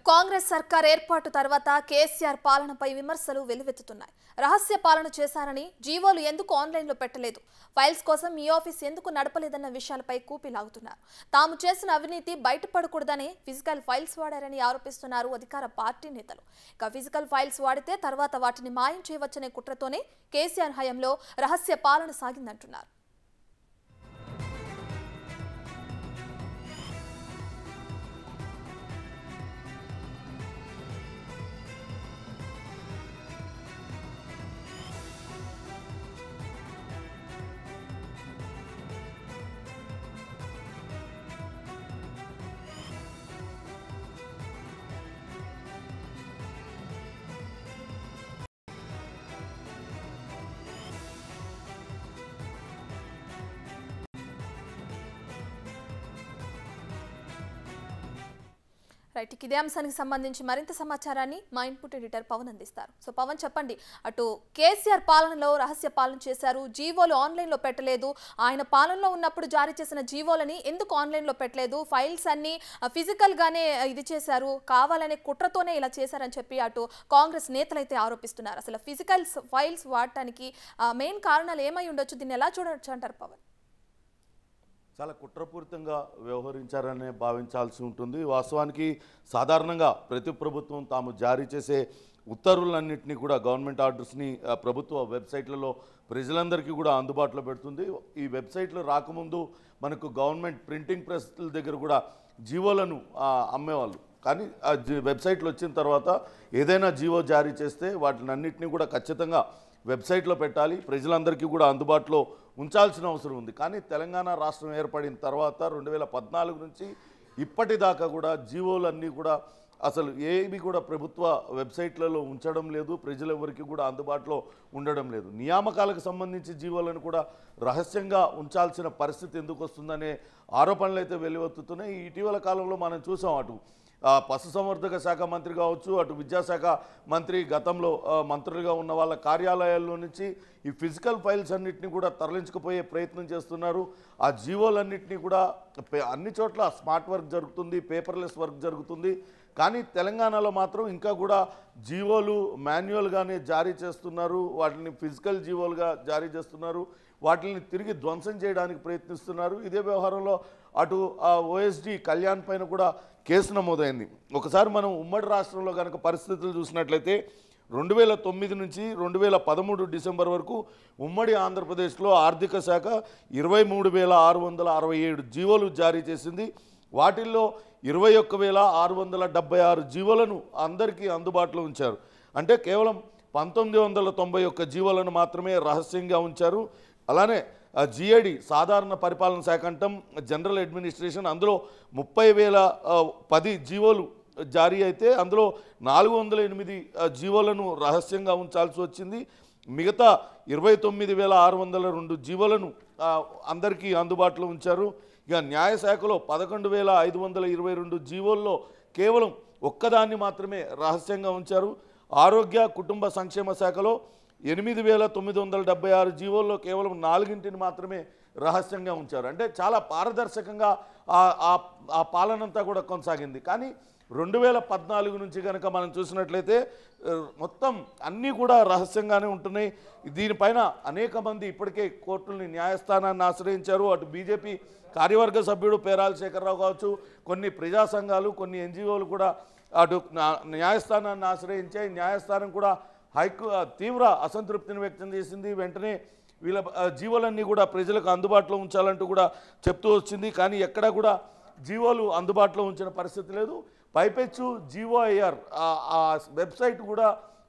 కాంగ్రెస్ సర్కార్ ఏర్పాటు తర్వాత కేసీఆర్ పాలనపై విమర్శలు వెల్లువెత్తుతున్నాయి. రహస్య పాలన చేశారని, జీవోలు ఎందుకు ఆన్లైన్లో పెట్టలేదు, ఫైల్స్ కోసం ఈ ఆఫీస్ ఎందుకు నడపలేదన్న విషయాలపై కూపిలాగుతున్నారు. తాము చేసిన అవినీతి బయటపడకూడదని ఫిజికల్ ఫైల్స్ వాడారని ఆరోపిస్తున్నారు అధికార పార్టీ నేతలు. ఫిజికల్ ఫైల్స్ వాడితే తర్వాత వాటిని మాయం చేయవచ్చనే కుట్రతోనే కేసీఆర్ హయాంలో రహస్య పాలన సాగిందంటున్నారు. రైట్, ఇదే అంశానికి సంబంధించి మరింత సమాచారాన్ని మా ఇన్పుట్ ఎడిటర్ పవన్ అందిస్తారు. సో పవన్, చెప్పండి, అటు కేసీఆర్ పాలనలో రహస్య పాలన చేశారు, జీవోలు ఆన్లైన్లో పెట్టలేదు, ఆయన పాలనలో ఉన్నప్పుడు జారీ చేసిన జీవోలని ఎందుకు ఆన్లైన్లో పెట్టలేదు, ఫైల్స్ అన్ని ఫిజికల్గానే ఇది చేశారు, కావాలనే కుట్రతోనే ఇలా చేశారని చెప్పి అటు కాంగ్రెస్ నేతలైతే ఆరోపిస్తున్నారు. అసలు ఫిజికల్ ఫైల్స్ వాడటానికి మెయిన్ కారణాలు ఏమై ఉండొచ్చు, దీన్ని ఎలా చూడవచ్చు అంటారు పవన్? చాలా కుట్రపూరితంగా వ్యవహరించారనే భావించాల్సి ఉంటుంది. వాస్తవానికి సాధారణంగా ప్రతి ప్రభుత్వం తాము జారీ చేసే ఉత్తర్వులన్నింటినీ కూడా, గవర్నమెంట్ ఆర్డర్స్ని ప్రభుత్వ వెబ్సైట్లలో ప్రజలందరికీ కూడా అందుబాటులో పెడుతుంది. ఈ వెబ్సైట్లు రాకముందు మనకు గవర్నమెంట్ ప్రింటింగ్ ప్రెస్ల దగ్గర కూడా జీవోలను అమ్మేవాళ్ళు. కానీ ఆ వెబ్సైట్లు వచ్చిన తర్వాత ఏదైనా జీవో జారీ చేస్తే వాటిని అన్నింటినీ కూడా ఖచ్చితంగా వెబ్సైట్లో పెట్టాలి, ప్రజలందరికీ కూడా అందుబాటులో ఉంచాల్సిన అవసరం ఉంది. కానీ తెలంగాణ రాష్ట్రం ఏర్పడిన తర్వాత 2014 నుంచి ఇప్పటిదాకా కూడా జీవోలన్నీ కూడా అసలు ఏవి కూడా ప్రభుత్వ వెబ్సైట్లలో ఉంచడం లేదు, ప్రజలెవరికి కూడా అందుబాటులో ఉండడం లేదు. నియామకాలకు సంబంధించి జీవోలను కూడా రహస్యంగా ఉంచాల్సిన పరిస్థితి ఎందుకు వస్తుందనే ఆరోపణలు అయితే వెలువెత్తుతున్నాయి. ఇటీవల కాలంలో మనం చూసాం, అటు పశుసంవర్ధక శాఖ మంత్రి కావచ్చు, అటు విద్యాశాఖ మంత్రి గతంలో మంత్రులుగా ఉన్న వాళ్ళ కార్యాలయాల్లో నుంచి ఈ ఫిజికల్ ఫైల్స్ అన్నింటినీ కూడా తరలించుకుపోయే ప్రయత్నం చేస్తున్నారు. ఆ జీవోలన్నింటినీ కూడా అన్ని చోట్ల స్మార్ట్ వర్క్ జరుగుతుంది, పేపర్లెస్ వర్క్ జరుగుతుంది. కానీ తెలంగాణలో మాత్రం ఇంకా కూడా జీవోలు మాన్యువల్గానే జారీ చేస్తున్నారు, వాటిని ఫిజికల్ జీవోలుగా జారీ చేస్తున్నారు, వాటిని తిరిగి ధ్వంసం చేయడానికి ప్రయత్నిస్తున్నారు. ఇదే వ్యవహారంలో అటు ఓఎస్డి కళ్యాణ్ పైన కూడా కేసు నమోదైంది. ఒకసారి మనం ఉమ్మడి రాష్ట్రంలో కనుక పరిస్థితులు చూసినట్లయితే 2009 నుంచి 2013 డిసెంబర్ వరకు ఉమ్మడి ఆంధ్రప్రదేశ్లో ఆర్థిక శాఖ 23,667 జీవోలు జారీ చేసింది. వాటిల్లో 21,676 జీవోలను అందరికీ అందుబాటులో ఉంచారు. అంటే కేవలం 1991 జీవోలను మాత్రమే రహస్యంగా ఉంచారు. అలానే జిఐడి సాధారణ పరిపాలన శాఖ అంటాం, జనరల్ అడ్మినిస్ట్రేషన్, అందులో 30,010 జీవోలు జారీ అయితే అందులో 408 జీవోలను రహస్యంగా ఉంచాల్సి వచ్చింది. మిగతా 29,602 జీవోలను అందరికీ అందుబాటులో ఉంచారు. ఇక న్యాయశాఖలో 11,522 జీవోల్లో కేవలం ఒక్కదాన్ని మాత్రమే రహస్యంగా ఉంచారు. ఆరోగ్య కుటుంబ సంక్షేమ శాఖలో 8,976 జీవోల్లో కేవలం 4 మాత్రమే రహస్యంగా ఉంచారు. అంటే చాలా పారదర్శకంగా ఆ పాలనంతా కూడా కొనసాగింది. కానీ 2014 నుంచి కనుక మనం చూసినట్లయితే మొత్తం అన్నీ కూడా రహస్యంగానే ఉంటున్నాయి. దీనిపైన అనేక మంది ఇప్పటికే కోర్టుల్ని, న్యాయస్థానాన్ని ఆశ్రయించారు. అటు బీజేపీ కార్యవర్గ సభ్యుడు పేరాల శేఖరరావు కావచ్చు, కొన్ని ప్రజా సంఘాలు, కొన్ని ఎన్జిఓలు కూడా అటు న్యాయస్థానాన్ని ఆశ్రయించాయి. న్యాయస్థానం కూడా తీవ్ర అసంతృప్తిని వ్యక్తం చేసింది. వెంటనే వీళ్ళ జీవోలన్నీ కూడా ప్రజలకు అందుబాటులో ఉంచాలంటూ కూడా చెప్తూ వచ్చింది. కానీ ఎక్కడా కూడా జీవోలు అందుబాటులో ఉంచిన పరిస్థితి లేదు. పైపెచ్చు జీఓఐఆర్ ఆ వెబ్సైట్ కూడా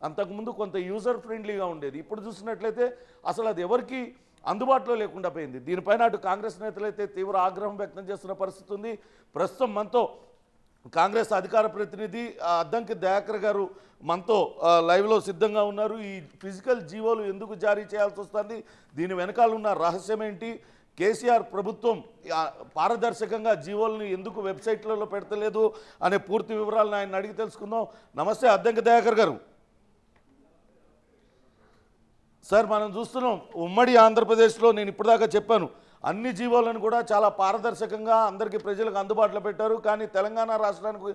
అంతకుముందు కొంత యూజర్ ఫ్రెండ్లీగా ఉండేది. ఇప్పుడు చూసినట్లయితే అసలు అది ఎవరికి అందుబాటులో లేకుండా పోయింది. దీనిపైన అటు కాంగ్రెస్ నేతలైతే తీవ్ర ఆగ్రహం వ్యక్తం చేస్తున్న పరిస్థితి ఉంది. ప్రస్తుతం మనతో కాంగ్రెస్ అధికార ప్రతినిధి అద్దంకి దయాకర్ గారు మనతో లైవ్లో సిద్ధంగా ఉన్నారు. ఈ ఫిజికల్ జీవోలు ఎందుకు జారీ చేయాల్సి వస్తుంది, దీని వెనకాల ఉన్న రహస్యం ఏంటి, కేసీఆర్ ప్రభుత్వం పారదర్శకంగా జీవోలను ఎందుకు వెబ్సైట్లలో పెడతలేదు అనే పూర్తి వివరాలను ఆయన అడిగి తెలుసుకుందాం. నమస్తే అద్దంకి దయాకర్ గారు. సార్, మనం చూస్తున్నాం ఉమ్మడి ఆంధ్రప్రదేశ్లో, నేను ఇప్పటిదాకా చెప్పాను, అన్ని జీవోలను కూడా చాలా పారదర్శకంగా అందరికీ ప్రజలకు అందుబాటులో పెట్టారు. కానీ తెలంగాణ రాష్ట్రానికి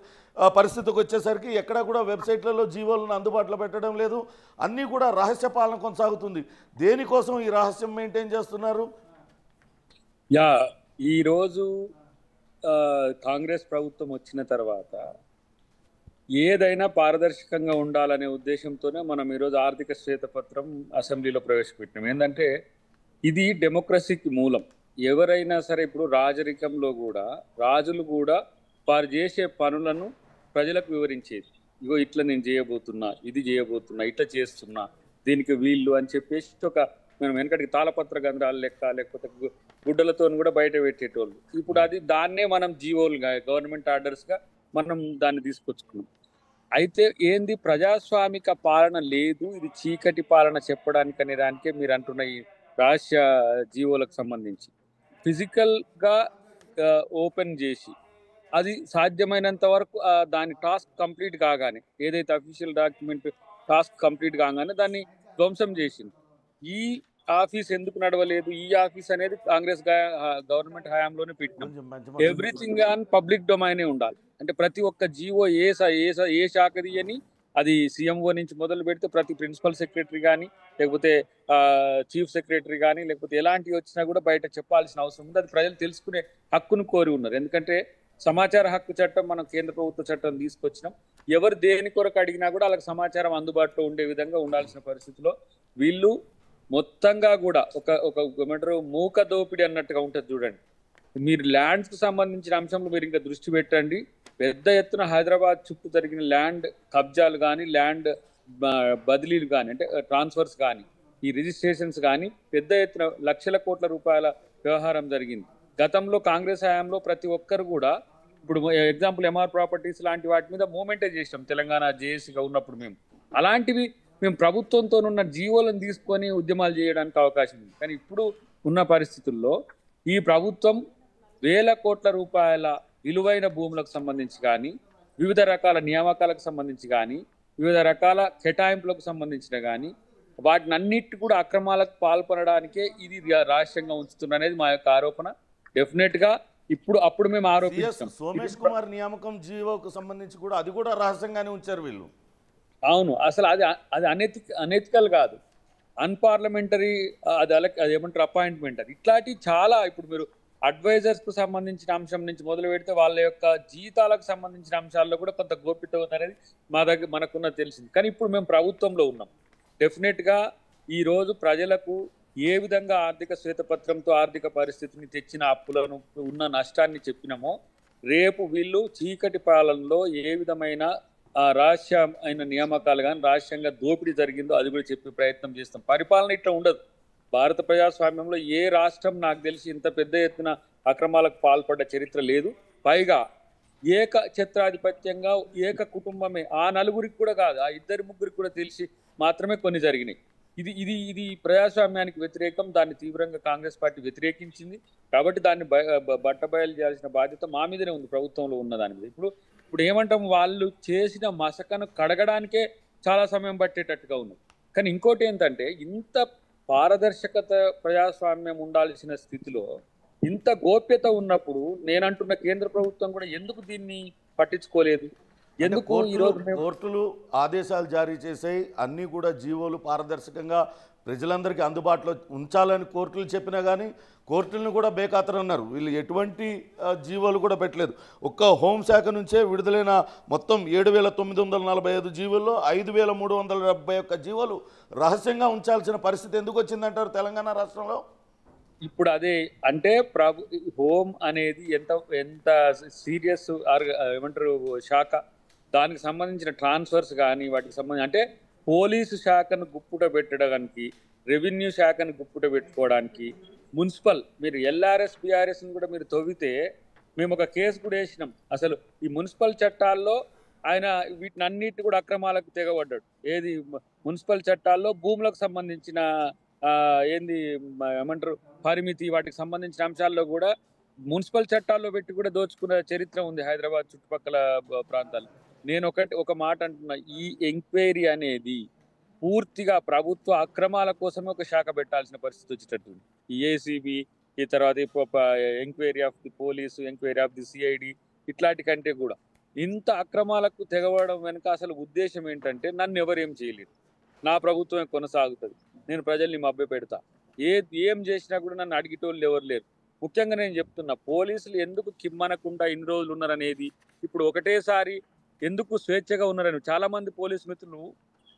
పరిస్థితికి వచ్చేసరికి ఎక్కడా కూడా వెబ్సైట్లలో జీవోలను అందుబాటులో పెట్టడం లేదు. అన్నీ కూడా రహస్య పాలన కొనసాగుతుంది. దేనికోసం ఈ రహస్యం మెయింటైన్ చేస్తున్నారు? ఈరోజు కాంగ్రెస్ ప్రభుత్వం వచ్చిన తర్వాత ఏదైనా పారదర్శకంగా ఉండాలనే ఉద్దేశంతోనే మనం ఈరోజు ఆర్థిక శ్వేతపత్రం అసెంబ్లీలో ప్రవేశపెట్టినాం. ఏంటంటే ఇది డెమోక్రసీకి మూలం. ఎవరైనా సరే ఇప్పుడు రాజరికంలో కూడా రాజులు కూడా వారు చేసే పనులను ప్రజలకు వివరించేది. ఇగో ఇట్లా నేను చేయబోతున్నా, ఇది చేయబోతున్నా, ఇట్లా చేస్తున్నా, దీనికి వీళ్ళు అని చెప్పేసి ఒక మనం వెనకటికి తాళపత్ర గంధ్రాలు లెక్క లేకపోతే గుడ్డలతో కూడా బయట పెట్టేటోళ్ళు. ఇప్పుడు అది దాన్నే మనం జీవోలుగా గవర్నమెంట్ ఆర్డర్స్గా మనం దాన్ని తీసుకొచ్చుకున్నాం. అయితే ఏంది ప్రజాస్వామిక పాలన లేదు, ఇది చీకటి పాలన చెప్పడానికి అనే దానికే మీరు అంటున్న ఈ రహస్య జీవోలకు సంబంధించి ఫిజికల్గా ఓపెన్ చేసి అది సాధ్యమైనంత వరకు దాని టాస్క్ కంప్లీట్ కాగానే ఏదైతే అఫీషియల్ డాక్యుమెంట్ టాస్క్ కంప్లీట్ కాగానే దాన్ని ధ్వంసం చేసింది. ఈ ఆఫీస్ ఎందుకు నడవలేదు? ఈ ఆఫీస్ అనేది కాంగ్రెస్ గవర్నమెంట్ హయాంలోనే పెట్టినాం. ఎవ్రీథింగ్ ఆన్ పబ్లిక్ డొమైనే ఉండాలి. అంటే ప్రతి ఒక్క జీవో ఏ శాఖది అని అది సీఎంఓ నుంచి మొదలు పెడితే ప్రతి ప్రిన్సిపల్ సెక్రటరీ కానీ లేకపోతే చీఫ్ సెక్రటరీ కానీ లేకపోతే ఎలాంటివి వచ్చినా కూడా బయట చెప్పాల్సిన అవసరం ఉంది. అది ప్రజలు తెలుసుకునే హక్కును కోరి ఉన్నారు. ఎందుకంటే సమాచార హక్కు చట్టం మనం కేంద్ర ప్రభుత్వ చట్టం తీసుకొచ్చినాం. ఎవరు దేని కొరకు అడిగినా కూడా వాళ్ళకి సమాచారం అందుబాటులో ఉండే విధంగా ఉండాల్సిన పరిస్థితిలో వీళ్ళు మొత్తంగా కూడా ఒక ఏమంటారు మూక దోపిడీ అన్నట్టుగా ఉంటుంది. చూడండి, మీరు ల్యాండ్స్కి సంబంధించిన అంశంలో మీరు ఇంకా దృష్టి పెట్టండి. పెద్ద ఎత్తున హైదరాబాద్ చుట్టూ జరిగిన ల్యాండ్ కబ్జాలు కానీ ల్యాండ్ బదిలీలు కానీ అంటే ట్రాన్స్ఫర్స్ కానీ ఈ రిజిస్ట్రేషన్స్ కానీ పెద్ద ఎత్తున లక్షల కోట్ల రూపాయల వ్యవహారం జరిగింది. గతంలో కాంగ్రెస్ హయాంలో ప్రతి ఒక్కరు కూడా ఇప్పుడు ఎగ్జాంపుల్ ఎంఆర్ ప్రాపర్టీస్ లాంటి వాటి మీద మూమెంటే చేసాం తెలంగాణ జేఏసీగా ఉన్నప్పుడు. అలాంటివి మేము ప్రభుత్వంతో ఉన్న జీవోలను తీసుకొని ఉద్యమాలు చేయడానికి అవకాశం ఉంది. కానీ ఇప్పుడు ఉన్న పరిస్థితుల్లో ఈ ప్రభుత్వం వేల కోట్ల రూపాయల విలువైన భూములకు సంబంధించి కానీ వివిధ రకాల నియామకాలకు సంబంధించి కానీ వివిధ రకాల కేటాయింపులకు సంబంధించిన కానీ వాటిని అన్నిటి కూడా అక్రమాలకు పాల్పడడానికే ఇది రహస్యంగా ఉంచుతున్న అనేది మా యొక్క ఆరోపణ. డెఫినెట్ గా అప్పుడు మేము ఆరోపిస్తాం. సోమేష్ కుమార్ నియామకం జీవోకు సంబంధించి కూడా అది కూడా రహస్యంగానే ఉంచారు వీళ్ళు. అవును, అసలు అది అనెతికల్ కాదు, అన్పార్లమెంటరీ. అది ఏమంటారు అపాయింట్మెంట్. అది ఇట్లాంటి చాలా ఇప్పుడు మీరు అడ్వైజర్స్ కు సంబంధించిన అంశం నుంచి మొదలు పెడితే వాళ్ళ యొక్క జీతాలకు సంబంధించిన అంశాల్లో కూడా కొంత గోప్యత ఉంది అనేది మనకున్న తెలిసింది. కానీ ఇప్పుడు మేము ప్రభుత్వంలో ఉన్నాం. డెఫినెట్ గా ఈ రోజు ప్రజలకు ఏ విధంగా ఆర్థిక శ్వేతపత్రంతో ఆర్థిక పరిస్థితిని తెచ్చిన అప్పులను ఉన్న నష్టాన్ని చెప్పినామో రేపు వీళ్ళు చీకటి పాలనలో ఏ విధమైన రహస్యమైన నియామకాలు కానీ రహస్యంగా దోపిడీ జరిగిందో అది కూడా చెప్పే ప్రయత్నం చేస్తాం. పరిపాలన ఇట్లా ఉండదు. భారత ప్రజాస్వామ్యంలో ఏ రాష్ట్రం నాకు తెలిసి ఇంత పెద్ద ఎత్తున అక్రమాలకు పాల్పడ్డ చరిత్ర లేదు. పైగా ఏక ఛత్రాధిపత్యంగా ఏక కుటుంబమే, ఆ నలుగురికి కూడా కాదు, ఆ ఇద్దరి ముగ్గురికి కూడా తెలిసి మాత్రమే కొన్ని జరిగినాయి. ఇది ప్రజాస్వామ్యానికి వ్యతిరేకం. దాన్ని తీవ్రంగా కాంగ్రెస్ పార్టీ వ్యతిరేకించింది. కాబట్టి దాన్ని బట్టబయలు చేయాల్సిన బాధ్యత మా మీదనే ఉంది, ప్రభుత్వంలో ఉన్న దాని మీద. ఇప్పుడు ఏమంటాం, వాళ్ళు చేసిన మసకను కడగడానికే చాలా సమయం పట్టేటట్టుగా ఉన్నది. కానీ ఇంకోటి ఏంటంటే ఇంత పారదర్శకత ప్రజాస్వామ్యం ఉండాల్సిన స్థితిలో ఇంత గోప్యత ఉన్నప్పుడు నేనంటున్న కేంద్ర ప్రభుత్వం కూడా ఎందుకు దీన్ని పట్టించుకోలేదు? ఎందుకు కోర్టులు ఆదేశాలు జారీ చేసాయి, అన్నీ కూడా జీవోలు పారదర్శకంగా ప్రజలందరికీ అందుబాటులో ఉంచాలని కోర్టులు చెప్పినా కానీ కోర్టులను కూడా బేఖాతరు అన్నారు. వీళ్ళు ఎటువంటి జీవోలు కూడా పెట్టలేదు. ఒక్క హోంశాఖ నుంచే విడుదలైన మొత్తం 7,945 జీవోల్లో 5,371 జీవోలు రహస్యంగా ఉంచాల్సిన పరిస్థితి ఎందుకు వచ్చిందంటారు తెలంగాణ రాష్ట్రంలో? ఇప్పుడు అదే అంటే హోమ్ అనేది ఎంత సీరియస్ ఏమంటారు శాఖ, దానికి సంబంధించిన ట్రాన్స్ఫర్స్ కానీ వాటికి సంబంధించి అంటే పోలీసు శాఖను గుప్పుట పెట్టడానికి, రెవెన్యూ శాఖను గుప్పుట పెట్టుకోవడానికి, మున్సిపల్ మీరు ఎల్ఆర్ఎస్ బిఆర్ఎస్ని కూడా మీరు తవ్వితే మేము ఒక కేసు కూడా వేసినాం. అసలు ఈ మున్సిపల్ చట్టాల్లో ఆయన వీటిని అన్నిటి కూడా అక్రమాలకు తెగబడ్డాడు. ఏది మున్సిపల్ చట్టాల్లో భూములకు సంబంధించిన ఏమంటారు పరిమితి వాటికి సంబంధించిన అంశాల్లో కూడా మున్సిపల్ చట్టాల్లో పెట్టి కూడా దోచుకున్న చరిత్ర ఉంది హైదరాబాద్ చుట్టుపక్కల ప్రాంతాల్లో. నేను ఒక మాట అంటున్నా, ఈ ఎంక్వైరీ అనేది పూర్తిగా ప్రభుత్వ అక్రమాల కోసమే ఒక శాఖ పెట్టాల్సిన పరిస్థితి వచ్చేటట్టుంది. ఈ ఏసీబీ ఈ తర్వాత enquiry of the police, enquiry of the CID, ఇట్లాంటి కంటే కూడా ఇంత అక్రమాలకు తెగవడం వెనుక అసలు ఉద్దేశం ఏంటంటే నన్ను ఎవరేం చేయలేరు, నా ప్రభుత్వమే కొనసాగుతుంది, నేను ప్రజల్ని మభ్యపెడతా, ఏం చేసినా కూడా నన్ను అడిగేటోళ్ళు ఎవరు లేరు. ముఖ్యంగా నేను చెప్తున్నా, పోలీసులు ఎందుకు కిమ్మనకుండా ఇన్ని రోజులు ఉన్నారనేది, ఇప్పుడు ఒకటేసారి ఎందుకు స్వేచ్ఛగా ఉన్నారని చాలా మంది పోలీసు మిత్రులు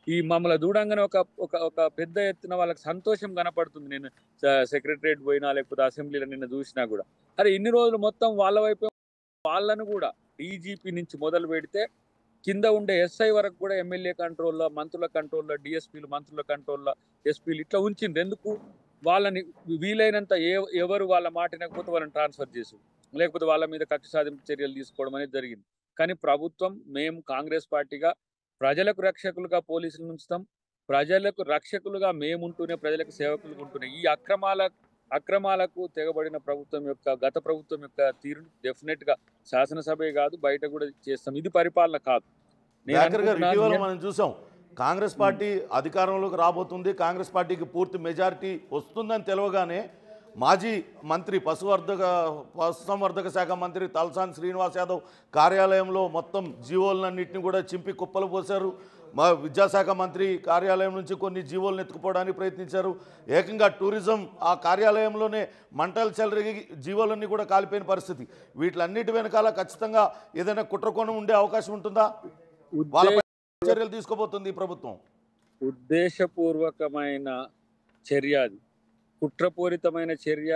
ఈ మమ్మల్ని దూడంగానే ఒక ఒక ఒక పెద్ద ఎత్తున వాళ్ళకి సంతోషం కనపడుతుంది. నేను సెక్రటరియట్ పోయినా లేకపోతే అసెంబ్లీలో నిన్న చూసినా కూడా, అరే ఇన్ని రోజులు మొత్తం వాళ్ళ వైపు, వాళ్ళను కూడా డీజీపీ నుంచి మొదలు పెడితే కింద ఉండే ఎస్ఐ వరకు కూడా ఎమ్మెల్యే కంట్రోల్లో, మంత్రుల కంట్రోల్లో, డిఎస్పీలు మంత్రుల కంట్రోల్లో, ఎస్పీలు ఇట్లా ఉంచిండ్రు. ఎందుకు? వాళ్ళని వీలైనంత ఎవరు వాళ్ళ మాట వినకపోతే వాళ్ళని ట్రాన్స్ఫర్ చేసు, లేకపోతే వాళ్ళ మీద కక్ష సాధింపు చర్యలు తీసుకోవడం అనేది జరిగింది. కానీ ప్రభుత్వం, మేము కాంగ్రెస్ పార్టీగా ప్రజలకు రక్షకులుగా పోలీసులను ఉంచుతాం, ప్రజలకు రక్షకులుగా మేముంటూనే ప్రజలకు సేవకులుగా ఉంటూనే ఈ అక్రమాలకు తెగబడిన ప్రభుత్వం యొక్క, గత ప్రభుత్వం యొక్క తీరును డెఫినెట్ గా శాసనసభే కాదు బయట కూడా చేస్తాం. ఇది పరిపాలన కాదు. ఇటీవల మనం చూసాం, కాంగ్రెస్ పార్టీ అధికారంలోకి రాబోతుంది, కాంగ్రెస్ పార్టీకి పూర్తి మెజారిటీ వస్తుందని తెలవగానే మాజీ మంత్రి పశుసంవర్ధక శాఖ మంత్రి తలసాని శ్రీనివాస్ యాదవ్ కార్యాలయంలో మొత్తం జీవోలన్నింటినీ కూడా చింపి కుప్పలు పోశారు. మా విద్యాశాఖ మంత్రి కార్యాలయం నుంచి కొన్ని జీవోలను ఎత్తుకుపోవడానికి ప్రయత్నించారు. ఏకంగా టూరిజం ఆ కార్యాలయంలోనే మంటలు చెలరిగి జీవోలన్నీ కూడా కాలిపోయిన పరిస్థితి. వీటిలన్నిటి వెనకాల ఖచ్చితంగా ఏదైనా కుట్రకోణం ఉండే అవకాశం ఉంటుందా? వాళ్ళపై చర్యలు తీసుకోబోతుంది ప్రభుత్వం. ఉద్దేశపూర్వకమైన చర్య, అది కుట్రపూరితమైన చర్య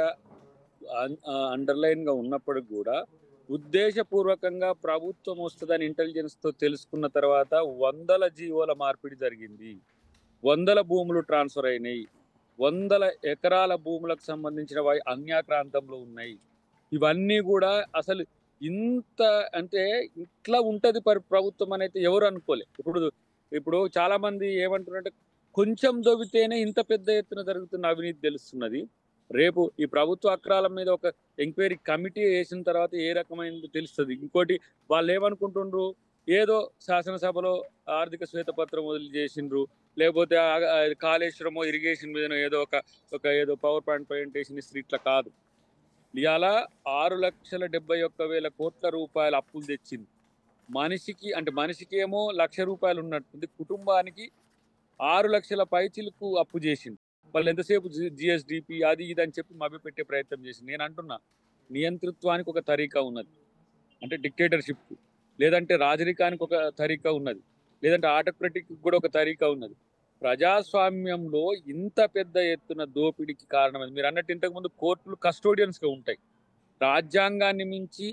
అండర్లైన్గా ఉన్నప్పటికి కూడా ఉద్దేశపూర్వకంగా ప్రభుత్వం వస్తుందని ఇంటెలిజెన్స్తో తెలుసుకున్న తర్వాత 100 జీవోల మార్పిడి జరిగింది, 100 భూములు ట్రాన్స్ఫర్ అయినాయి, 100 ఎకరాల భూములకు సంబంధించిన అన్యాక్రాంతంలో ఉన్నాయి. ఇవన్నీ కూడా అసలు ఇంత అంటే ఇట్లా ఉంటుంది ప్రభుత్వం అని అయితే ఎవరు అనుకోలే. ఇప్పుడు చాలా మంది ఏమంటున్నారంటే, కొంచెం దొవితేనే ఇంత పెద్ద ఎత్తున జరుగుతున్న అవినీతి తెలుస్తున్నది. రేపు ఈ ప్రభుత్వ అక్రమాల మీద ఒక ఎంక్వైరీ కమిటీ వేసిన తర్వాత ఏ రకమైనది తెలుస్తుంది. ఇంకోటి, వాళ్ళు ఏమనుకుంటుండ్రు, ఏదో శాసనసభలో ఆర్థిక శ్వేతపత్రం వదిలి చేసిండ్రు, లేకపోతే కాళేశ్వరమో ఇరిగేషన్ మీద ఏదో పవర్ పాయింట్ ప్రజెంటేషన్ ఇస్తే ఇట్లా కాదు. ఇవాళ 6,71,000 కోట్ల రూపాయల అప్పులు తెచ్చింది. మనిషికి ఏమో ₹1,00,000 ఉన్నట్టుంది, కుటుంబానికి 6 లక్షల పైచిలకు అప్పు చేసింది. వాళ్ళు ఎంతసేపు జిఎస్డిపి అది ఇది అని చెప్పి మభ్యపెట్టే ప్రయత్నం చేసింది. నేను అంటున్నా, నియంతృత్వానికి ఒక తరీకా ఉన్నది, అంటే డిక్టేటర్షిప్, లేదంటే రాజరికానికి ఒక తరీకా ఉన్నది, లేదంటే ఆటోక్రటిక్ కూడా ఒక తరీకా ఉన్నది. ప్రజాస్వామ్యంలో ఇంత పెద్ద ఎత్తున దోపిడీకి కారణమైంది. మీరు అన్నట్టు ఇంతకుముందు కోర్టులు కస్టోడియన్స్గా ఉంటాయి. రాజ్యాంగాన్ని మించి,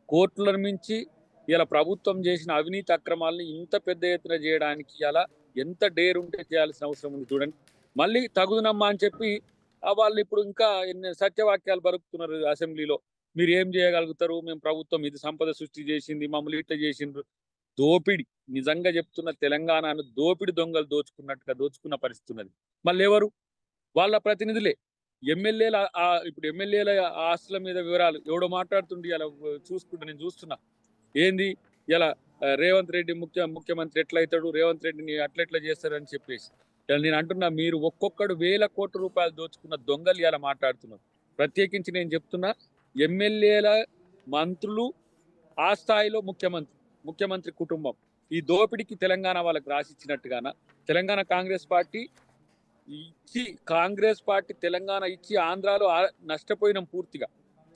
కోర్టులను మించి ఇలా ప్రభుత్వం చేసిన అవినీతి అక్రమాలని ఇంత పెద్ద ఎత్తున చేయడానికి ఇలా ఎంత డేర్ ఉంటే చేయాల్సిన అవసరం ఉంది చూడండి. మళ్ళీ తగుదనమ్మా అని చెప్పి వాళ్ళు ఇప్పుడు ఇంకా సత్యవాక్యాలు బరుకుతున్నారు అసెంబ్లీలో. మీరు ఏం చేయగలుగుతారు, మేము ప్రభుత్వం ఇది సంపద సృష్టి చేసింది, మమ్మల్ని ఇట్లా చేసిండ్రు. దోపిడి, నిజంగా చెప్తున్న, తెలంగాణను దోపిడి దొంగలు దోచుకున్నట్టుగా దోచుకున్న పరిస్థితి ఉన్నది. మళ్ళీ ఎవరు? వాళ్ళ ప్రతినిధులే, ఎమ్మెల్యేల. ఇప్పుడు ఎమ్మెల్యేల ఆస్తుల మీద వివరాలు ఎవడో మాట్లాడుతుండే, అలా చూసుకుంటూ నేను చూస్తున్నా. ఏంది ఇలా రేవంత్ రెడ్డి ముఖ్యమంత్రి ఎట్లయితాడు, రేవంత్ రెడ్డిని అట్లెట్లా చేస్తారని చెప్పేసి నేను అంటున్నా, మీరు ఒక్కొక్కడు 1,000 కోట్ల రూపాయలు దోచుకున్న దొంగలు ఇలా మాట్లాడుతున్నారు. ప్రత్యేకించి నేను చెప్తున్నా, ఎమ్మెల్యేల, మంత్రులు, ఆ స్థాయిలో ముఖ్యమంత్రి కుటుంబం ఈ దోపిడికి తెలంగాణ వాళ్ళకి రాసిచ్చినట్టుగాన తెలంగాణ కాంగ్రెస్ పార్టీ తెలంగాణ ఇచ్చి ఆంధ్రాలో నష్టపోయినాం పూర్తిగా.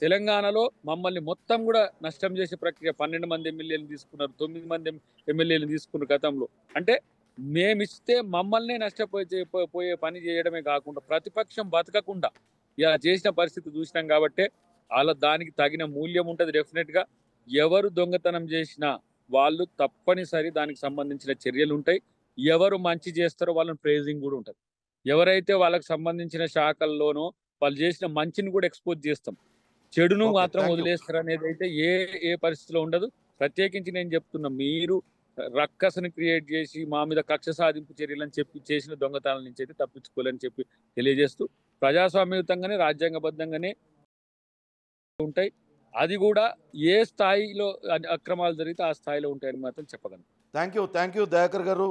తెలంగాణలో మమ్మల్ని మొత్తం కూడా నష్టం చేసే ప్రక్రియ. 12 మంది ఎమ్మెల్యేలు తీసుకున్నారు, 9 మంది ఎమ్మెల్యేలు తీసుకున్నారు గతంలో. అంటే మేమిస్తే మమ్మల్నే నష్టపోయే పని చేయడమే కాకుండా ప్రతిపక్షం బతకకుండా ఇలా చేసిన పరిస్థితి చూసినాం. కాబట్టి అలా దానికి తగిన మూల్యం ఉంటుంది డెఫినెట్గా. ఎవరు దొంగతనం చేసినా వాళ్ళు తప్పనిసరి దానికి సంబంధించిన చర్యలు ఉంటాయి. ఎవరు మంచి చేస్తారో వాళ్ళని ప్రైజింగ్ కూడా ఉంటుంది. ఎవరైతే వాళ్ళకి సంబంధించిన శాఖల్లోనో వాళ్ళు చేసిన మంచిని కూడా ఎక్స్పోజ్ చేస్తాం, చెడును మాత్రం వదిలేస్తారు అనేది అయితే ఏ పరిస్థితిలో ఉండదు. ప్రత్యేకించి నేను చెప్తున్నా, మీరు రక్కసను క్రియేట్ చేసి మా మీద కక్ష సాధింపు చర్యలని చెప్పి చేసిన దొంగతనాల నుంచి అయితే తప్పించుకోలేని చెప్పి తెలియజేస్తూ, ప్రజాస్వామ్యయుతంగానే రాజ్యాంగబద్ధంగానే ఉంటాయి. అది కూడా ఏ స్థాయిలో అక్రమాలు జరిగితే ఆ స్థాయిలో ఉంటాయని మాత్రం చెప్పగలను. థ్యాంక్ యూ దయాకర్ గారు.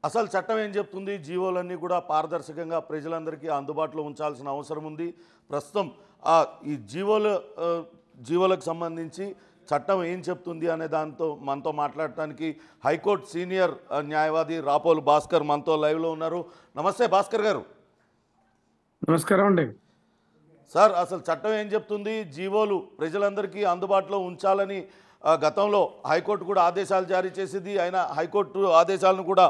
అసలు చట్టం ఏం చెప్తుంది? జీవోలన్నీ కూడా పారదర్శకంగా ప్రజలందరికీ అందుబాటులో ఉంచాల్సిన అవసరం ఉంది. ప్రస్తుతం ఈ జీవోలకు సంబంధించి చట్టం ఏం చెప్తుంది అనే దాంతో మనతో మాట్లాడటానికి హైకోర్టు సీనియర్ న్యాయవాది రాపోలు భాస్కర్ మనతో లైవ్లో ఉన్నారు. నమస్తే భాస్కర్ గారు. నమస్కారం అండి. సార్, అసలు చట్టం ఏం చెప్తుంది? జీవోలు ప్రజలందరికీ అందుబాటులో ఉంచాలని గతంలో హైకోర్టు కూడా ఆదేశాలు జారీ చేసింది. అయినా హైకోర్టు ఆదేశాలను కూడా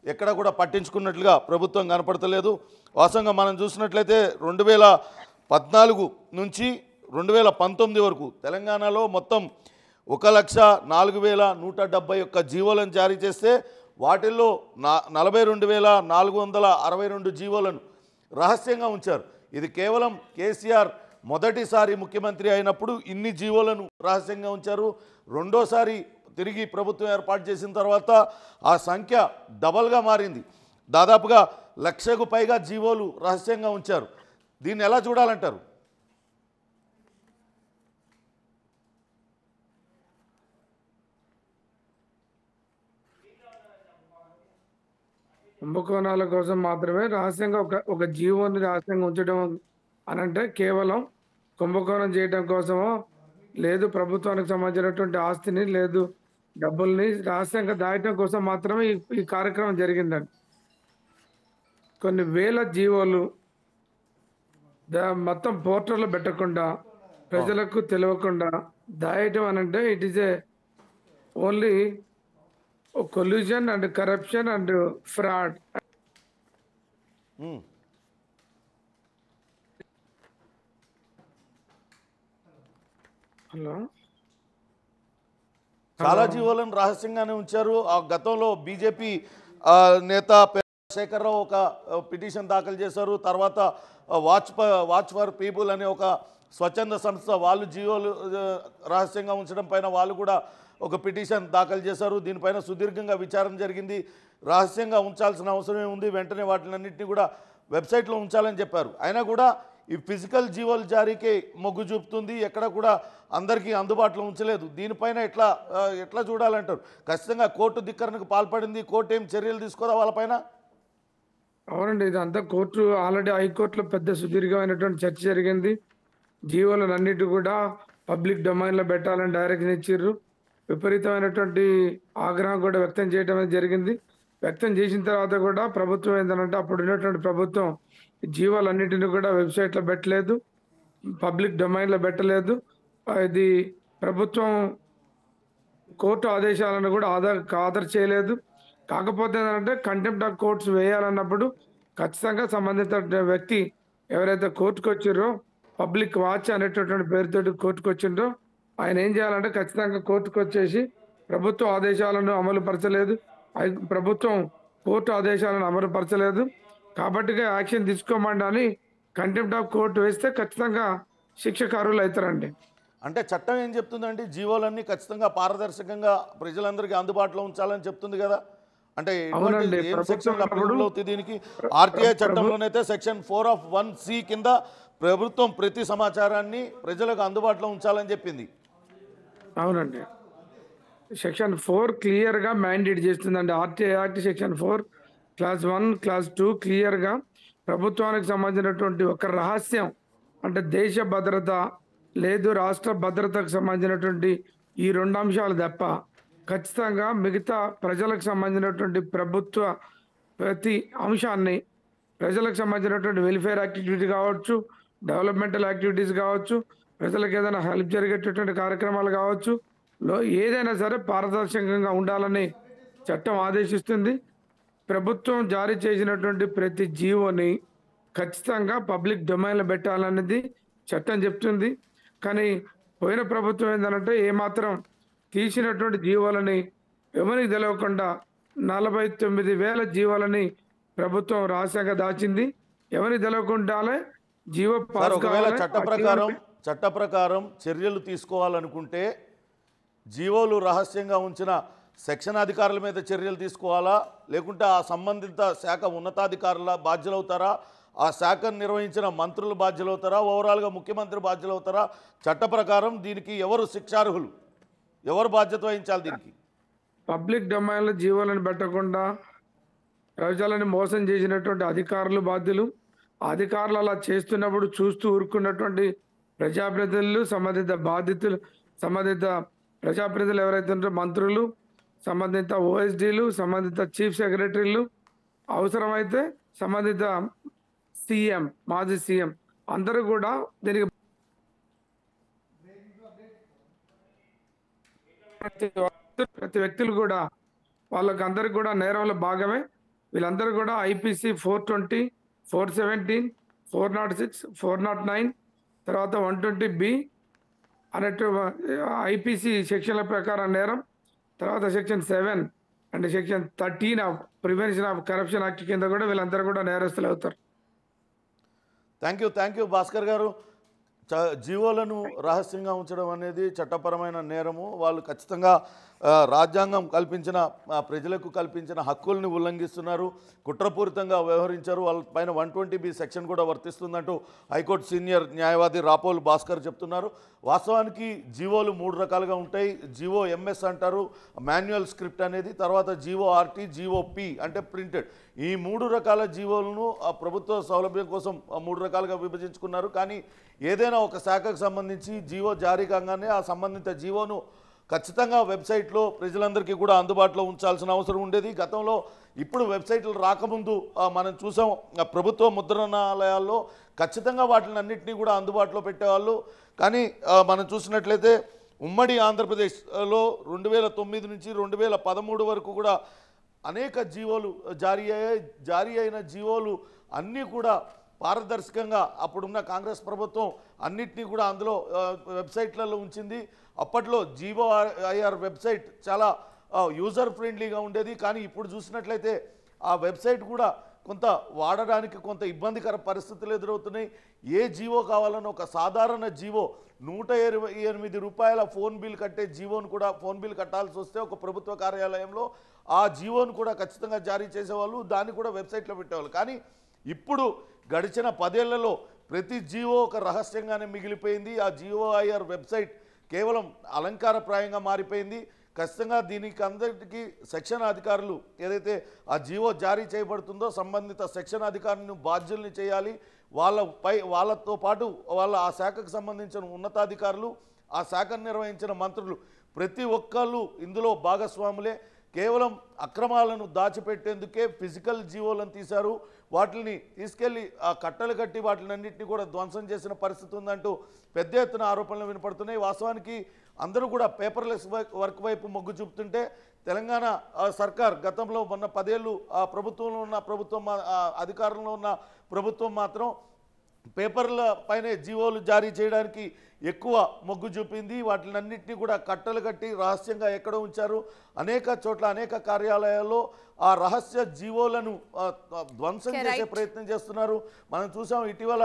ఎక్కడ కూడా పట్టించుకున్నట్లుగా ప్రభుత్వం కనపడతలేదు. వాస్తవంగా మనం చూసినట్లయితే 2014 నుంచి 2019 వరకు తెలంగాణలో మొత్తం 1,04,171 జీవోలను జారీ చేస్తే వాటిల్లో 42,462 జీవోలను రహస్యంగా ఉంచారు. ఇది కేవలం కేసీఆర్ మొదటిసారి ముఖ్యమంత్రి అయినప్పుడు ఇన్ని జీవోలను రహస్యంగా ఉంచారు. రెండోసారి తిరిగి ప్రభుత్వం ఏర్పాటు చేసిన తర్వాత ఆ సంఖ్య డబల్గా మారింది. దాదాపుగా 1,00,000కు పైగా జీవోలు రహస్యంగా ఉంచారు. దీన్ని ఎలా చూడాలంటారు? కుంభకోణాల కోసం మాత్రమే రహస్యంగా ఒక జీవోని రహస్యంగా ఉంచడం అనంటే కేవలం కుంభకోణం చేయడం కోసమో, లేదు ప్రభుత్వానికి సంబంధించినటువంటి ఆస్తిని లేదు డబ్బుల్ని రహస్యంగా దాయటం కోసం మాత్రమే ఈ కార్యక్రమం జరిగిందండి. కొన్ని వేల జీవోలు మొత్తం పోర్టల్లో పెట్టకుండా ప్రజలకు తెలియకుండా దాయటం అనంటే it is a only collusion and corruption and fraud. Hello, చాలా జీవోలను రహస్యంగానే ఉంచారు. ఆ గతంలో బీజేపీ నేత శేఖర్రావు ఒక పిటిషన్ దాఖలు చేశారు. తర్వాత వాచ్ ఫర్ పీపుల్ అనే ఒక స్వచ్ఛంద సంస్థ వాళ్ళు జీవోలు రహస్యంగా ఉంచడం పైన వాళ్ళు కూడా ఒక పిటిషన్ దాఖలు చేశారు. దీనిపైన సుదీర్ఘంగా విచారణ జరిగింది. రహస్యంగా ఉంచాల్సిన అవసరమే ఉంది, వెంటనే వాటినన్నింటినీ కూడా వెబ్సైట్లో ఉంచాలని చెప్పారు. అయినా కూడా ఈ ఫిజికల్ జీవోల జారీకే మొగ్గు చూపుతుంది, ఎక్కడ కూడా అందరికీ అందుబాటులో ఉంచలేదు. దీనిపైన ఎట్లా చూడాలంటారు? ఖచ్చితంగా కోర్టు ధిక్కరణకు పాల్పడింది. కోర్టు ఏం చర్యలు తీసుకోదా వాళ్ళపైన? అవునండి, ఇదంతా కోర్టు ఆల్రెడీ హైకోర్టులో పెద్ద సుదీర్ఘమైనటువంటి చర్చ జరిగింది. జీవోలన్నిటి కూడా పబ్లిక్ డొమైన్లో పెట్టాలని డైరెక్షన్ ఇచ్చిర్రు. విపరీతమైనటువంటి ఆగ్రహం కూడా వ్యక్తం చేయడం జరిగింది. వ్యక్తం చేసిన తర్వాత కూడా ప్రభుత్వం ఏంటంటే అప్పుడు ఉన్నటువంటి ప్రభుత్వం జీవోలన్నిటిని కూడా వెబ్సైట్లో పెట్టలేదు, పబ్లిక్ డొమైన్లో పెట్టలేదు. ఇది ప్రభుత్వం కోర్టు ఆదేశాలను కూడా ఆదర్ చేయలేదు. కాకపోతే ఏంటంటే కంటెంప్ట్ ఆఫ్ కోర్ట్స్ వేయాలన్నప్పుడు ఖచ్చితంగా సంబంధిత వ్యక్తి ఎవరైతే కోర్టుకు వచ్చిర్రో, పబ్లిక్ వాచ్ అనేటటువంటి పేరుతోటి కోర్టుకు వచ్చిండ్రో ఆయన ఏం చేయాలంటే ఖచ్చితంగా కోర్టుకు వచ్చేసి ప్రభుత్వ ఆదేశాలను అమలు పరచలేదు, ప్రభుత్వం కోర్టు ఆదేశాలను అమలు పరచలేదు కాబట్టి యాక్షన్ తీసుకోమండి అని కంటెంప్ట్ ఆఫ్ కోర్టు వేస్తే ఖచ్చితంగా శిక్షకు అర్హులు అవుతారండి. అంటే చట్టం ఏం చెప్తుందండి? జీవోలన్నీ ఖచ్చితంగా పారదర్శకంగా ప్రజలందరికీ అందుబాటులో ఉంచాలని చెప్తుంది కదా. అంటే ఏం సెక్షన్ అప్లికబుల్ అవుతుంది దీనికి? ఆర్టీఐ చట్టంలోనైతే సెక్షన్ 4(1)(c) కింద ప్రభుత్వం ప్రతి సమాచారాన్ని ప్రజలకు అందుబాటులో ఉంచాలని చెప్పింది. అవునండి, సెక్షన్ 4 క్లియర్గా మ్యాండేట్ చేస్తుందండి. RTI act section 4 class 1 class 2 క్లియర్గా ప్రభుత్వానికి సంబంధించినటువంటి ఒక రహస్యం అంటే దేశ భద్రత లేదు రాష్ట్ర భద్రతకు సంబంధించినటువంటి ఈ 2 అంశాలు తప్ప ఖచ్చితంగా మిగతా ప్రజలకు సంబంధించినటువంటి ప్రభుత్వ ప్రతి అంశాన్ని, ప్రజలకు సంబంధించినటువంటి వెల్ఫేర్ యాక్టివిటీ కావచ్చు, డెవలప్మెంటల్ యాక్టివిటీస్ కావచ్చు, ప్రజలకు ఏదైనా హెల్ప్ జరిగేటటువంటి కార్యక్రమాలు కావచ్చు, ఏదైనా సరే పారదర్శకంగా ఉండాలని చట్టం ఆదేశిస్తుంది. ప్రభుత్వం జారీ చేసినటువంటి ప్రతి జీవోని ఖచ్చితంగా పబ్లిక్ డొమైన్లో పెట్టాలనేది చట్టం చెప్తుంది. కానీ పోయిన ప్రభుత్వం ఏంటంటే ఏమాత్రం తీసినటువంటి జీవోలని ఎవరికి తెలియకుండా 49,000 జీవోలని ప్రభుత్వం రహస్యంగా దాచింది. ఎవరికి తెలియకుండానే జీవో ఒకవేళ చట్ట ప్రకారం చర్యలు తీసుకోవాలనుకుంటే జీవోలు రహస్యంగా ఉంచిన సెక్షన్ అధికారుల మీద చర్యలు తీసుకోవాలా, లేకుంటే ఆ సంబంధిత శాఖ ఉన్నతాధికారుల బాధ్యులవుతారా, ఆ శాఖను నిర్వహించిన మంత్రులు బాధ్యులవుతారా, ఓవరాల్గా ముఖ్యమంత్రి బాధ్యులవుతారా? చట్ట ప్రకారం దీనికి ఎవరు శిక్షార్హులు, ఎవరు బాధ్యత వహించాలి దీనికి? పబ్లిక్ డొమైన్లో జీవోలను పెట్టకుండా ప్రజలను మోసం చేసినటువంటి అధికారులు బాధ్యులు. అధికారులు అలా చేస్తున్నప్పుడు చూస్తూ ఊరుకున్నటువంటి ప్రజాప్రతినిధులు, సంబంధిత ప్రజాప్రతినిధులు ఎవరైతే ఉంటారో మంత్రులు, సంబంధిత ఓఎస్డీలు, సంబంధిత చీఫ్ సెక్రటరీలు, అవసరమైతే సంబంధిత సీఎం, మాజీ సీఎం అందరూ కూడా దీనికి ప్రతి వ్యక్తులు కూడా వాళ్ళకందరికి కూడా నేరంలో భాగమే. వీళ్ళందరూ కూడా ఐపీసీ 420, 417, 406, 409 తర్వాత 120B అన్నట్టు ఐపీసీ సెక్షన్ల ప్రకారం నేరం. తర్వాత section 7 and section 13 of prevention of corruption act కింద కూడా వీళ్ళందరూ కూడా నేరస్తులు అవుతారు. థ్యాంక్ యూ భాస్కర్ గారు. జీవోలను రహస్యంగా ఉంచడం అనేది చట్టపరమైన నేరము. వాళ్ళు ఖచ్చితంగా రాజ్యాంగం కల్పించిన ప్రజలకు కల్పించిన హక్కుల్ని ఉల్లంఘిస్తున్నారు, కుట్రపూరితంగా వ్యవహరించారు. వాళ్ళ పైన 120B సెక్షన్ కూడా వర్తిస్తుందంటూ హైకోర్టు సీనియర్ న్యాయవాది రాపోలు భాస్కర్ చెప్తున్నారు. వాస్తవానికి జీవోలు 3 రకాలుగా ఉంటాయి. జీవో ఎంఎస్ అంటారు, మాన్యువల్ స్క్రిప్ట్ అనేది, తర్వాత జీవో ఆర్టీ, జీవో పి అంటే ప్రింటెడ్. ఈ 3 రకాల జీవోలను ప్రభుత్వ సౌలభ్యం కోసం 3 రకాలుగా విభజించుకున్నారు. కానీ ఏదైనా ఒక శాఖకు సంబంధించి జీవో జారీ కాగానే ఆ సంబంధిత జీవోను ఖచ్చితంగా వెబ్సైట్లో ప్రజలందరికీ కూడా అందుబాటులో ఉంచాల్సిన అవసరం ఉండేది. గతంలో ఇప్పుడు వెబ్సైట్లు రాకముందు మనం చూసాం, ప్రభుత్వ ముద్రణాలయాల్లో ఖచ్చితంగా వాటిని అన్నింటినీ కూడా అందుబాటులో పెట్టేవాళ్ళు. కానీ మనం చూసినట్లయితే ఉమ్మడి ఆంధ్రప్రదేశ్లో 2009 నుంచి 2013 వరకు కూడా అనేక జీవోలు జారీ అయిన జీవోలు అన్నీ కూడా పారదర్శకంగా అప్పుడున్న కాంగ్రెస్ ప్రభుత్వం అన్నిటినీ కూడా అందులో వెబ్సైట్లలో ఉంచింది. అప్పట్లో జీవోఐఆర్ వెబ్సైట్ చాలా యూజర్ ఫ్రెండ్లీగా ఉండేది. కానీ ఇప్పుడు చూసినట్లయితే ఆ వెబ్సైట్ కూడా కొంత వాడడానికి కొంత ఇబ్బందికర పరిస్థితులు ఎదురవుతున్నాయి. ఏ జీవో కావాలన్నా ఒక సాధారణ జీవో 128 రూపాయల ఫోన్ బిల్ కట్టే జీవోను కూడా ఫోన్ బిల్ కట్టాల్సి వస్తే ఒక ప్రభుత్వ కార్యాలయంలో ఆ జీవోను కూడా ఖచ్చితంగా జారీ చేసేవాళ్ళు, దాన్ని కూడా వెబ్సైట్లో పెట్టేవాళ్ళు. కానీ ఇప్పుడు గడిచిన 10 ఏళ్లలో ప్రతి జీవో ఒక రహస్యంగానే మిగిలిపోయింది. ఆ జీఓఐఆర్ వెబ్సైట్ కేవలం అలంకారప్రాయంగా మారిపోయింది. ఖచ్చితంగా దీనికి అందరికీ సెక్షన్ అధికారులు ఏదైతే ఆ జీవో జారీ చేయబడుతుందో సంబంధిత సెక్షన్ అధికారులను బాధ్యుల్ని చేయాలి. వాళ్ళతో పాటు ఆ శాఖకు సంబంధించిన ఉన్నతాధికారులు, ఆ శాఖను నిర్వహించిన మంత్రులు ప్రతి ఒక్కళ్ళు ఇందులో భాగస్వాములే. కేవలం అక్రమాలను దాచిపెట్టేందుకే ఫిజికల్ జీవోలను తీశారు. వాటిని తీసుకెళ్లి ఆ కట్టలు కట్టి వాటిని అన్నింటినీ కూడా ధ్వంసం చేసిన పరిస్థితి ఉందంటూ పెద్ద ఎత్తున ఆరోపణలు వినపడుతున్నాయి. వాస్తవానికి అందరూ కూడా పేపర్లెస్ వర్క్ వైపు మొగ్గు చూపుతుంటే తెలంగాణ సర్కార్ గతంలో మొన్న 10 ఏళ్ళు ఆ ప్రభుత్వంలో ఉన్న అధికారంలో ఉన్న ప్రభుత్వం మాత్రం పేపర్ల పైనే జీవోలు జారీ చేయడానికి ఎక్కువ మొగ్గు చూపింది. వాటిని అన్నింటినీ కూడా కట్టలు కట్టి రహస్యంగా ఎక్కడో ఉంచారు. అనేక చోట్ల అనేక కార్యాలయాల్లో ఆ రహస్య జీవోలను ధ్వంసం చేసే ప్రయత్నం చేస్తున్నారు. మనం చూసాం ఇటీవల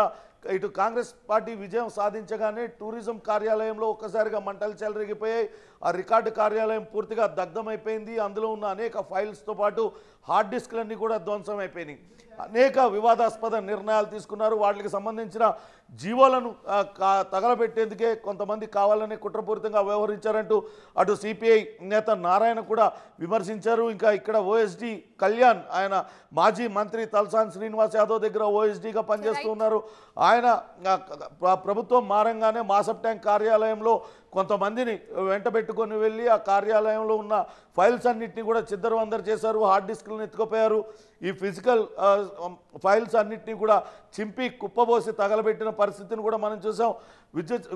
ఇటు కాంగ్రెస్ పార్టీ విజయం సాధించగానే టూరిజం కార్యాలయంలో ఒక్కసారిగా మంటలు చెలరేగిపోయాయి. ఆ రికార్డు కార్యాలయం పూర్తిగా దగ్ధమైపోయింది. అందులో ఉన్న అనేక ఫైల్స్తో పాటు హార్డ్ డిస్క్లన్నీ కూడా ధ్వంసం అయిపోయినాయి. అనేక వివాదాస్పద నిర్ణయాలు తీసుకున్నారు. వాటికి సంబంధించిన జీవోలను తగలబెట్టేందుకే కొంతమంది కావాలని కుట్రపూరితంగా వ్యవహరించారంటూ అటు సిపిఐ నేత నారాయణ కూడా విమర్శించారు. ఇంకా ఇక్కడ ఓఎస్డి కళ్యాణ్, ఆయన మాజీ మంత్రి తలసాని శ్రీనివాస్ యాదవ్ దగ్గర ఓఎస్డిగా పనిచేస్తూ ఉన్నారు. ఆయన ప్రభుత్వం మారంగానే మాసప్ ట్యాంక్ కార్యాలయంలో కొంతమందిని వెంటబెట్టుకొని వెళ్ళి ఆ కార్యాలయంలో ఉన్న ఫైల్స్ అన్నింటినీ కూడా చిద్దరవందరు చేశారు. హార్డ్ డిస్క్లను ఎత్తుకుపోయారు. ఈ ఫిజికల్ ఫైల్స్ అన్నింటినీ కూడా చింపి కుప్పబోసి తగలబెట్టిన పరిస్థితిని కూడా మనం చూసాం.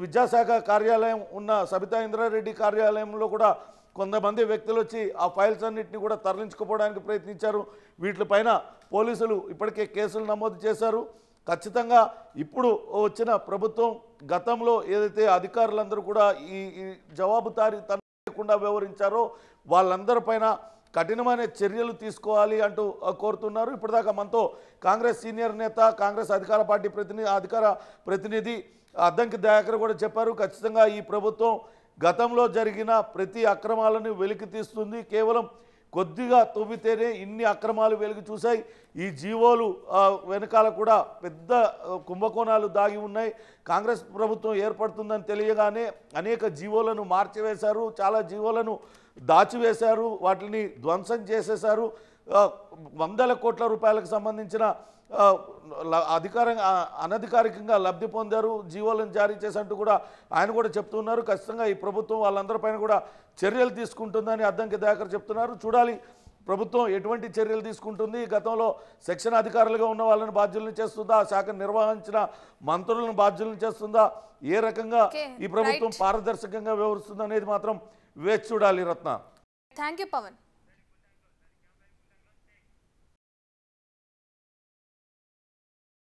విద్యాశాఖ కార్యాలయం ఉన్న సబితా ఇంద్రారెడ్డి కార్యాలయంలో కూడా కొంతమంది వ్యక్తులు వచ్చి ఆ ఫైల్స్ అన్నింటినీ కూడా తరలించుకుపోవడానికి ప్రయత్నించారు. వీటిపైన పోలీసులు ఇప్పటికే కేసులు నమోదు చేశారు. ఖచ్చితంగా ఇప్పుడు వచ్చిన ప్రభుత్వం గతంలో ఏదైతే అధికారులందరూ కూడా ఈ జవాబుదారీ లేకుండా వ్యవహరించారో వాళ్ళందరిపైన కఠినమైన చర్యలు తీసుకోవాలి అంటూ కోరుతున్నారు. ఇప్పటిదాకా మనతో కాంగ్రెస్ సీనియర్ నేత, కాంగ్రెస్ అధికార ప్రతినిధి అద్దంకి దయాకర్ కూడా చెప్పారు. ఖచ్చితంగా ఈ ప్రభుత్వం గతంలో జరిగిన ప్రతి అక్రమాలను వెలికి తీస్తుంది. కేవలం కొద్దిగా తవ్వితేనే ఇన్ని అక్రమాలు వెలుగు చూశాయి. ఈ జీవోలు వెనకాల కూడా పెద్ద కుంభకోణాలు దాగి ఉన్నాయి. కాంగ్రెస్ ప్రభుత్వం ఏర్పడుతుందని తెలియగానే అనేక జీవోలను మార్చివేశారు, చాలా జీవోలను దాచివేశారు, వాటిని ధ్వంసం చేసేశారు. వందల కోట్ల రూపాయలకు సంబంధించిన అనధికారికంగా లబ్ధి పొందారు, జీవోలను జారీ చేసినట్టు కూడా ఆయన కూడా చెప్తున్నారు. ఖచ్చితంగా ఈ ప్రభుత్వం వాళ్ళందరిపైన కూడా చర్యలు తీసుకుంటుందని అద్దంకి దయాకర్ చెప్తున్నారు. చూడాలి ప్రభుత్వం ఎటువంటి చర్యలు తీసుకుంటుంది. గతంలో సెక్షన్ అధికారులుగా ఉన్న వాళ్ళని బాధ్యులను చేస్తుందా, ఆ శాఖను నిర్వహించిన మంత్రులను బాధ్యులను చేస్తుందా, ఏ రకంగా ఈ ప్రభుత్వం పారదర్శకంగా వ్యవహరిస్తుంది అనేది మాత్రం వేచి చూడాలి. రత్న, థ్యాంక్ యూ పవన్.